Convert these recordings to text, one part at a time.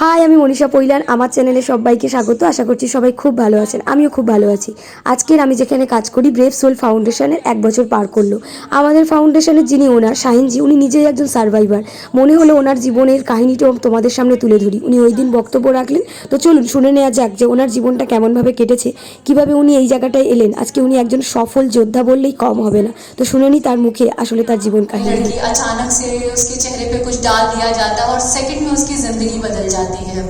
High, আমি মনীষা পৈলান। আমার চ্যানেলে সবাইকে স্বাগত। আশা করছি সবাই খুব ভালো আছেন। আমিও খুব ভালো আছি। আজকের আমি যেখানে কাজ করি, ব্রেভ সোল ফাউন্ডেশনের 1 বছর পার করলো। আমাদের ফাউন্ডেশনের যিনি ওনার, শাহিনজি, উনি নিজেই একজন সার্ভাইভার। মনে হলো ওনার জীবনের কাহিনীটাও তোমাদের সামনে তুলে ধরি। উনি ওই দিন বক্তব্য রাখলেন, তো চলুন শুনে নেওয়া যাক যে ওনার জীবনটা কেমনভাবে কেটেছে, কিভাবে উনি এই জায়গাটায় এলেন। আজকে উনি একজন সফল যোদ্ধা বললেই কম হবে না। তো শুনে নি তার মুখে আসলে তার জীবন কাহিনী। अचानक से उसके चेहरे पे कुछ डाल दिया जाता है और सेकंड में उसकी जिंदगी बदल जाती है।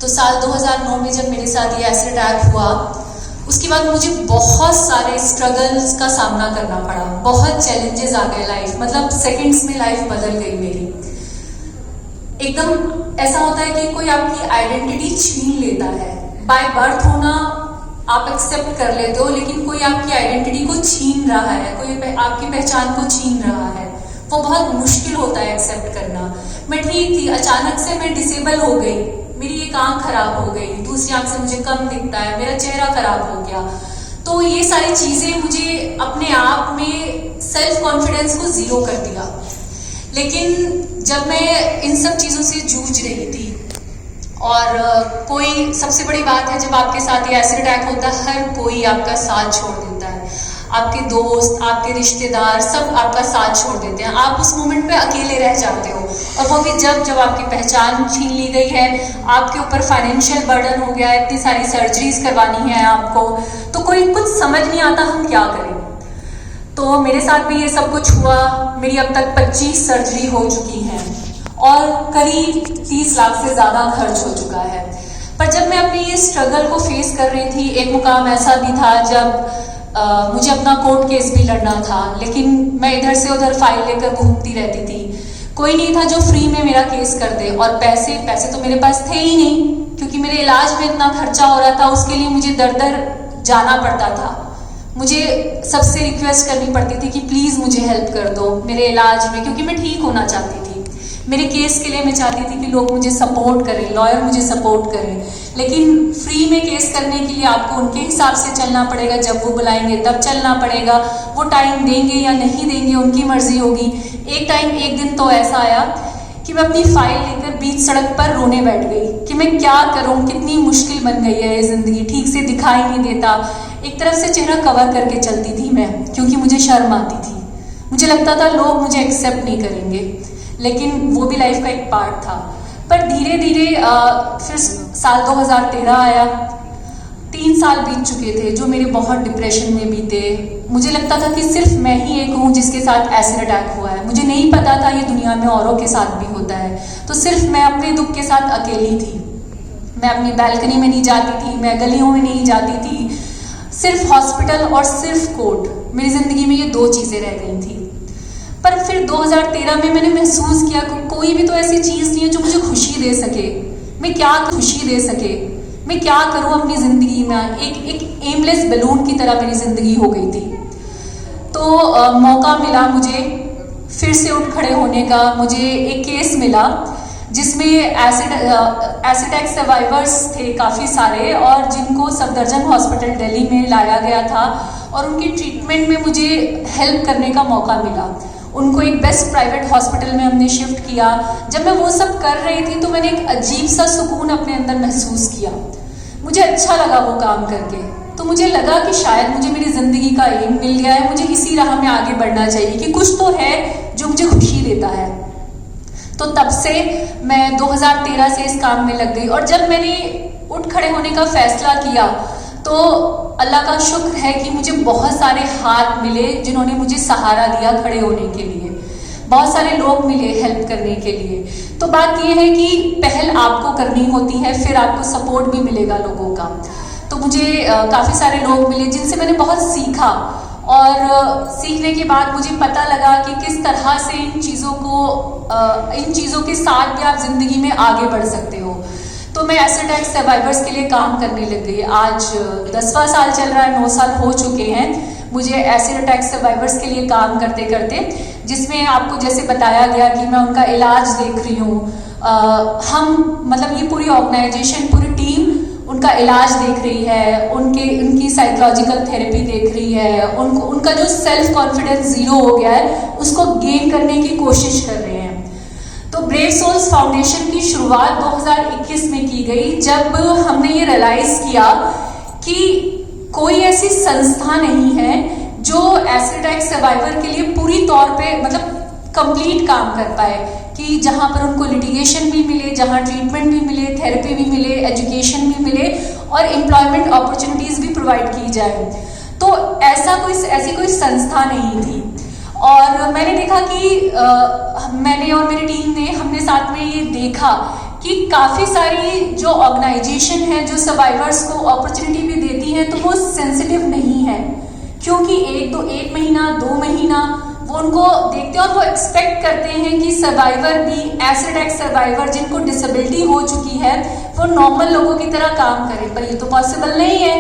तो साल 2009 में जब मेरे साथ ये एसिड अटैक हुआ, उसके बाद मुझे बहुत सारे स्ट्रगल्स का सामना करना पड़ा। बहुत चैलेंजेस आ गए लाइफ, मतलब सेकंड्स में लाइफ बदल गई मेरी। एकदम ऐसा होता है कि कोई आपकी आइडेंटिटी छीन लेता है। बाय बर्थ होना आप एक्सेप्ट कर लेते हो, लेकिन कोई आपकी आइडेंटिटी को छीन रहा है, कोई आपकी पहचान को छीन रहा है, वो बहुत मुश्किल होता है एक्सेप्ट करना। मैं ठीक थी, अचानक से मैं डिसेबल हो गई। मेरी एक आंख खराब हो गई, दूसरी आंख से मुझे कम दिखता है, मेरा चेहरा खराब हो गया। तो ये सारी चीजें मुझे अपने आप में सेल्फ कॉन्फिडेंस को जीरो कर दिया। लेकिन जब मैं इन सब चीजों से जूझ रही थी, और कोई सबसे बड़ी बात है, जब आपके साथ ये एसिड अटैक होता है, हर कोई आपका साथ छोड़ देता है। आपके दोस्त, आपके रिश्तेदार, सब आपका साथ छोड़ देते हैं। आप उस मोमेंट पे अकेले रह जाते हो, और वो भी जब आपकी पहचान छीन ली गई है, आपके ऊपर फाइनेंशियल बर्डन हो गया है, इतनी सारी सर्जरीज करवानी है आपको, तो कोई कुछ समझ नहीं आता हम क्या करें। तो मेरे साथ भी ये सब कुछ हुआ। मेरी अब तक 25 सर्जरी हो चुकी हैं और करीब 30 लाख से ज़्यादा खर्च हो चुका है। पर जब मैं अपनी ये स्ट्रगल को फेस कर रही थी, एक मुकाम ऐसा भी था जब मुझे अपना कोर्ट केस भी लड़ना था, लेकिन मैं इधर से उधर फाइल लेकर घूमती रहती थी। कोई नहीं था जो फ्री में मेरा केस कर दे, और पैसे तो मेरे पास थे ही नहीं, क्योंकि मेरे इलाज में इतना खर्चा हो रहा था। उसके लिए मुझे दर दर जाना पड़ता था। मुझे सबसे रिक्वेस्ट करनी पड़ती थी कि प्लीज़ मुझे हेल्प कर दो मेरे इलाज में, क्योंकि मैं ठीक होना चाहती थी। मेरे केस के लिए मैं चाहती थी कि लोग मुझे सपोर्ट करें, लॉयर मुझे सपोर्ट करें। लेकिन फ्री में केस करने के लिए आपको उनके हिसाब से चलना पड़ेगा, जब वो बुलाएंगे तब चलना पड़ेगा। वो टाइम देंगे या नहीं देंगे उनकी मर्जी होगी। एक दिन तो ऐसा आया कि मैं अपनी फाइल लेकर बीच सड़क पर रोने बैठ गई कि मैं क्या करूं, कितनी मुश्किल बन गई है ये ज़िंदगी, ठीक से दिखाई नहीं देता। एक तरफ से चेहरा कवर करके चलती थी मैं, क्योंकि मुझे शर्म आती थी। मुझे लगता था लोग मुझे एक्सेप्ट नहीं करेंगे, लेकिन वो भी लाइफ का एक पार्ट था। पर धीरे धीरे फिर साल 2013 आया। 3 साल बीत चुके थे जो मेरे बहुत डिप्रेशन में बीते। मुझे लगता था कि सिर्फ मैं ही एक हूँ जिसके साथ एसिड अटैक हुआ है। मुझे नहीं पता था ये दुनिया में औरों के साथ भी होता है। तो सिर्फ मैं अपने दुख के साथ अकेली थी। मैं अपनी बैल्कनी में नहीं जाती थी, मैं गलियों में नहीं जाती थी। सिर्फ हॉस्पिटल और सिर्फ कोर्ट, मेरी ज़िंदगी में ये 2 चीज़ें रह गई थी। पर फिर 2013 में मैंने महसूस किया कि कोई भी तो ऐसी चीज़ नहीं है जो मुझे खुशी दे सके। मैं क्या खुशी दे सके, मैं क्या करूं अपनी ज़िंदगी में। एक एमलेस बलून की तरह मेरी ज़िंदगी हो गई थी। तो मौका मिला मुझे फिर से उठ खड़े होने का। मुझे एक केस मिला जिसमें एसिड अटैक सर्वाइवर्स थे काफ़ी सारे, और जिनको सफदरजंग हॉस्पिटल दिल्ली में लाया गया था, और उनकी ट्रीटमेंट में मुझे हेल्प करने का मौका मिला। उनको एक बेस्ट प्राइवेट हॉस्पिटल में हमने शिफ्ट किया। जब मैं वो सब कर रही थी तो मैंने एक अजीब सा सुकून अपने अंदर महसूस किया। मुझे अच्छा लगा वो काम करके। तो मुझे लगा कि शायद मुझे मेरी ज़िंदगी का एम मिल गया है, मुझे इसी राह में आगे बढ़ना चाहिए कि कुछ तो है जो मुझे खुशी देता है। तो तब से मैं 2013 से इस काम में लग गई। और जब मैंने उठ खड़े होने का फैसला किया तो अल्लाह का शुक्र है कि मुझे बहुत सारे हाथ मिले जिन्होंने मुझे सहारा दिया खड़े होने के लिए। बहुत सारे लोग मिले हेल्प करने के लिए। तो बात यह है कि पहल आपको करनी होती है, फिर आपको सपोर्ट भी मिलेगा लोगों का। तो मुझे काफ़ी सारे लोग मिले जिनसे मैंने बहुत सीखा, और सीखने के बाद मुझे पता लगा कि किस तरह से इन चीज़ों के साथ भी आप ज़िंदगी में आगे बढ़ सकते हो। तो मैं एसिड अटैक सर्वाइवर्स के लिए काम करने लग गई। आज 10वां साल चल रहा है, 9 साल हो चुके हैं मुझे एसिड अटैक सर्वाइवर्स के लिए काम करते करते, जिसमें आपको जैसे बताया गया कि मैं उनका इलाज देख रही हूँ। हम मतलब ये पूरी ऑर्गेनाइजेशन, पूरी टीम उनका इलाज देख रही है, उनकी साइकोलॉजिकल थेरेपी देख रही है, उनका जो सेल्फ कॉन्फिडेंस ज़ीरो हो गया है उसको गेन करने की कोशिश कर रहे हैं। तो ब्रेव सोल्स फाउंडेशन की शुरुआत 2021 में की गई, जब हमने ये रियलाइज किया कि कोई ऐसी संस्था नहीं है जो एसिड अटैक सर्वाइवर के लिए पूरी तौर पे मतलब कंप्लीट काम कर पाए, कि जहां पर उनको लिटिगेशन भी मिले, जहां ट्रीटमेंट भी मिले, थेरेपी भी मिले, एजुकेशन भी मिले और एम्प्लॉयमेंट अपॉर्चुनिटीज भी प्रोवाइड की जाए। तो ऐसी कोई संस्था नहीं थी। और मैंने देखा कि मैंने और मेरी टीम ने हमने साथ में ये देखा कि काफ़ी सारी जो ऑर्गेनाइजेशन है जो सर्वाइवर्स को अपॉर्चुनिटी भी देती है, तो वो सेंसिटिव नहीं है, क्योंकि एक महीना 2 महीना वो उनको देखते हैं और वो एक्सपेक्ट करते हैं कि सर्वाइवर भी, एसिड अटैक सर्वाइवर जिनको डिसेबिलिटी हो चुकी है, वो नॉर्मल लोगों की तरह काम करें, पर ये तो पॉसिबल नहीं है,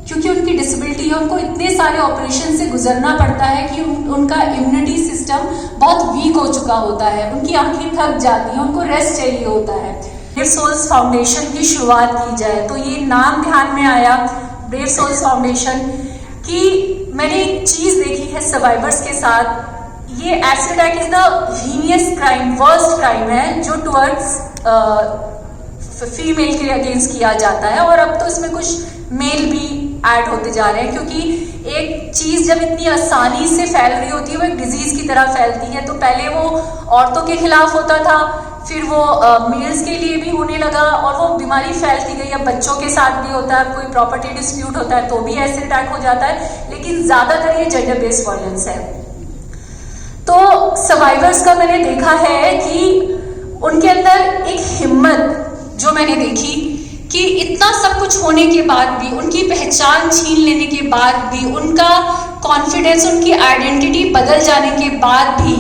क्योंकि उनकी डिसेबिलिटी है, उनको इतने सारे ऑपरेशन से गुजरना पड़ता है कि उनका इम्यूनिटी सिस्टम बहुत वीक हो चुका होता है, उनकी आंखें थक जाती हैं, उनको रेस्ट चाहिए होता है। ब्रेव सोल्स फाउंडेशन की शुरुआत की जाए तो ये नाम ध्यान में आया, ब्रेव सोल्स फाउंडेशन, कि मैंने एक चीज देखी है सर्वाइवर्स के साथ, ये acid attack is the heinous crime, worst crime है जो टुवर्ड्स फीमेल के अगेंस्ट किया जाता है, और अब तो इसमें कुछ मेल भी ऐड होते जा रहे हैं, क्योंकि एक चीज जब इतनी आसानी से फैल रही होती है, वो एक डिजीज की तरह फैलती है। तो पहले वो औरतों के खिलाफ होता था, फिर वो मेल्स के लिए भी होने लगा, और वो बीमारी फैलती गई। अब बच्चों के साथ भी होता है, कोई प्रॉपर्टी डिस्प्यूट होता है तो भी एसिड अटैक हो जाता है, लेकिन ज्यादातर ये जेंडर बेस्ड वायलेंस है। तो सर्वाइवर्स का मैंने देखा है कि उनके अंदर एक हिम्मत जो मैंने देखी कि इतना सब कुछ होने के बाद भी, उनकी पहचान छीन लेने के बाद भी, उनका कॉन्फिडेंस, उनकी आइडेंटिटी बदल जाने के बाद भी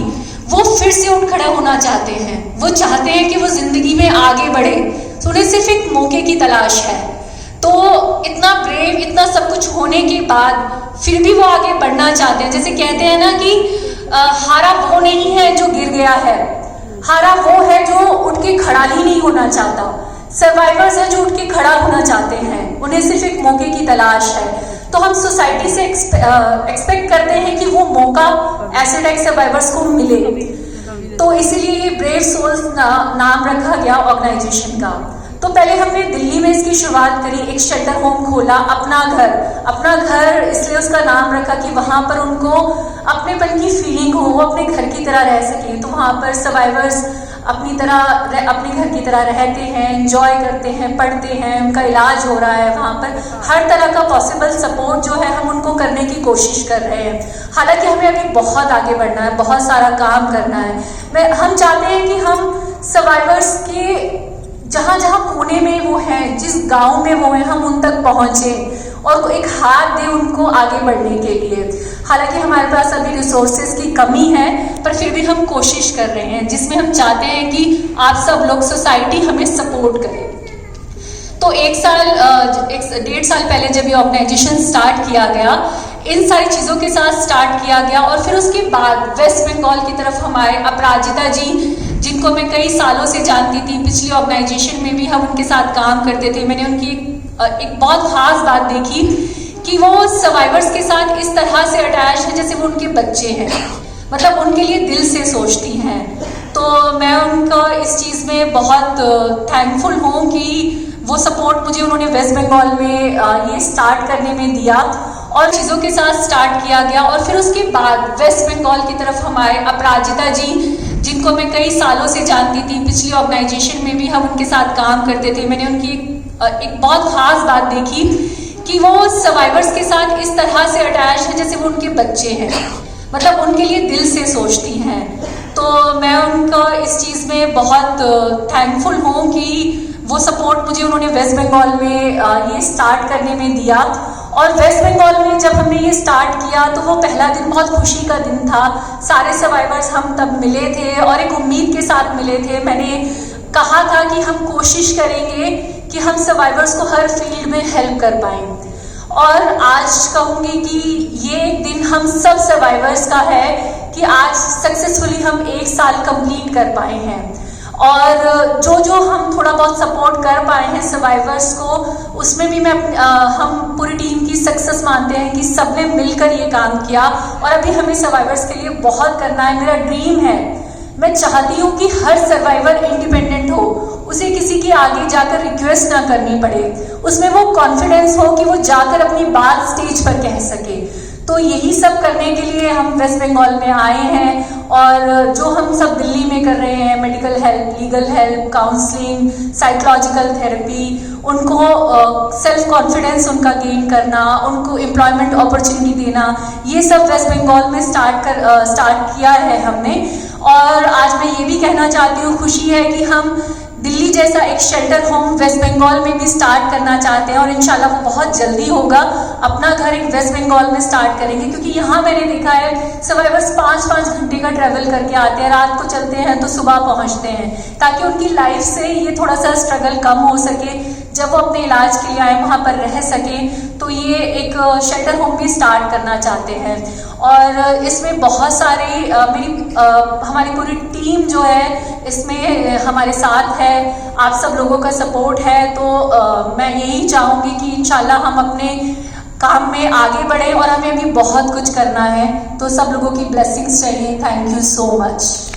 वो फिर से उठ खड़ा होना चाहते हैं। वो चाहते हैं कि वो जिंदगी में आगे बढ़े, तो उन्हें सिर्फ एक मौके की तलाश है। तो इतना ब्रेव, इतना सब कुछ होने के बाद फिर भी वो आगे बढ़ना चाहते हैं। जैसे कहते हैं ना कि हारा वो नहीं है जो गिर गया है, हारा वो है जो उठ के खड़ा ही नहीं होना चाहता। सर्वाइवर्स है जो उठ के खड़ा होना चाहते हैं, उन्हें सिर्फ एक मौके की तलाश है। तो हम सोसाइटी से एक्सपेक्ट करते हैं कि वो मौका एसिड अटैक सर्वाइवर्स को मिले, तो इसीलिए ये ब्रेव सोल्स नाम रखा गया ऑर्गेनाइजेशन का। तो पहले हमने दिल्ली में इसकी शुरुआत करी, एक शेल्टर होम खोला, अपना घर इसलिए उसका नाम रखा कि वहां पर उनको अपनेपन की फीलिंग हो, वो अपने घर की तरह रह सके। तो वहां पर सर्वाइवर्स अपने घर की तरह रहते हैं, एंजॉय करते हैं, पढ़ते हैं, उनका इलाज हो रहा है। वहाँ पर हर तरह का पॉसिबल सपोर्ट जो है हम उनको करने की कोशिश कर रहे हैं। हालांकि हमें अभी बहुत आगे बढ़ना है, बहुत सारा काम करना है। हम चाहते हैं कि हम सर्वाइवर्स के जहाँ जहाँ कोने में वो हैं, जिस गांव में वो हैं, हम उन तक पहुँचे और एक हाथ दें उनको आगे बढ़ने के लिए। हालांकि हमारे पास अभी रिसोर्सेज की कमी है, पर फिर भी हम कोशिश कर रहे हैं, जिसमें हम चाहते हैं कि आप सब लोग, सोसाइटी हमें सपोर्ट करे। तो 1.5 साल पहले जब ये ऑर्गेनाइजेशन स्टार्ट किया गया, इन सारी चीज़ों के साथ स्टार्ट किया गया, और फिर उसके बाद वेस्ट बंगाल की तरफ हमारे अपराजिता जी, जिनको मैं कई सालों से जानती थी, पिछली ऑर्गेनाइजेशन में भी हम उनके साथ काम करते थे। मैंने उनकी एक बहुत खास बात देखी कि वो सर्वाइवर्स के साथ इस तरह से अटैच है जैसे वो उनके बच्चे हैं, मतलब उनके लिए दिल से सोचती हैं। तो मैं उनका इस चीज़ में बहुत थैंकफुल हूँ कि वो सपोर्ट मुझे उन्होंने वेस्ट बंगाल में ये स्टार्ट करने में दिया, और चीज़ों के साथ स्टार्ट किया गया। और फिर उसके बाद वेस्ट बंगाल की तरफ हमारे अपराजिता जी, जिनको मैं कई सालों से जानती थी, पिछली ऑर्गेनाइजेशन में भी हम उनके साथ काम करते थे। मैंने उनकी एक बहुत खास बात देखी कि वो सर्वाइवर्स के साथ इस तरह से अटैच है जैसे वो उनके बच्चे हैं, मतलब उनके लिए दिल से सोचती हैं। तो मैं उनका इस चीज़ में बहुत थैंकफुल हूँ कि वो सपोर्ट मुझे उन्होंने वेस्ट बंगाल में ये स्टार्ट करने में दिया। और वेस्ट बंगाल में जब हमने ये स्टार्ट किया तो वो पहला दिन बहुत खुशी का दिन था। सारे सर्वाइवर्स हम तब मिले थे और एक उम्मीद के साथ मिले थे। मैंने कहा था कि हम कोशिश करेंगे कि हम सर्वाइवर्स को हर फील्ड में हेल्प कर पाएँ, और आज कहूँगी कि ये एक दिन हम सब सर्वाइवर्स का है कि आज सक्सेसफुली हम 1 साल कंप्लीट कर पाए हैं। और जो हम थोड़ा बहुत सपोर्ट कर पाए हैं सर्वाइवर्स को, उसमें भी हम पूरी टीम की सक्सेस मानते हैं कि सबने मिलकर ये काम किया। और अभी हमें सर्वाइवर्स के लिए बहुत करना है। मेरा ड्रीम है मैं चाहती हूँ कि हर सर्वाइवर इंडिपेंडेंट हो, उसे किसी के आगे जाकर रिक्वेस्ट ना करनी पड़े, उसमें वो कॉन्फिडेंस हो कि वो जाकर अपनी बात स्टेज पर कह सके। तो यही सब करने के लिए हम वेस्ट बंगाल में आए हैं, और जो हम सब दिल्ली में कर रहे हैं, medical help, legal help, counselling, psychological therapy, उनको सेल्फ कॉन्फिडेंस उनका गेन करना, उनको एम्प्लॉयमेंट अपॉर्चुनिटी देना, ये सब वेस्ट बंगाल में स्टार्ट किया है हमने। और आज मैं ये भी कहना चाहती हूँ, खुशी है कि हम दिल्ली जैसा एक शेल्टर होम वेस्ट बंगाल में भी स्टार्ट करना चाहते हैं, और इंशाल्लाह वो बहुत जल्दी होगा। अपना घर एक वेस्ट बंगाल में स्टार्ट करेंगे, क्योंकि यहाँ मैंने देखा है सर्वाइवर्स 5-5 घंटे का ट्रैवल करके आते हैं, रात को चलते हैं तो सुबह पहुँचते हैं, ताकि उनकी लाइफ से ये थोड़ा सा स्ट्रगल कम हो सके, जब वो अपने इलाज के लिए आए वहाँ पर रह सकें। तो ये एक शेल्टर होम भी स्टार्ट करना चाहते हैं, और इसमें बहुत सारे हमारी पूरी टीम जो है इसमें हमारे साथ है, आप सब लोगों का सपोर्ट है। तो मैं यही चाहूँगी कि इंशाल्लाह हम अपने काम में आगे बढ़ें, और हमें अभी बहुत कुछ करना है, तो सब लोगों की ब्लेसिंग्स चाहिए। Thank you so much.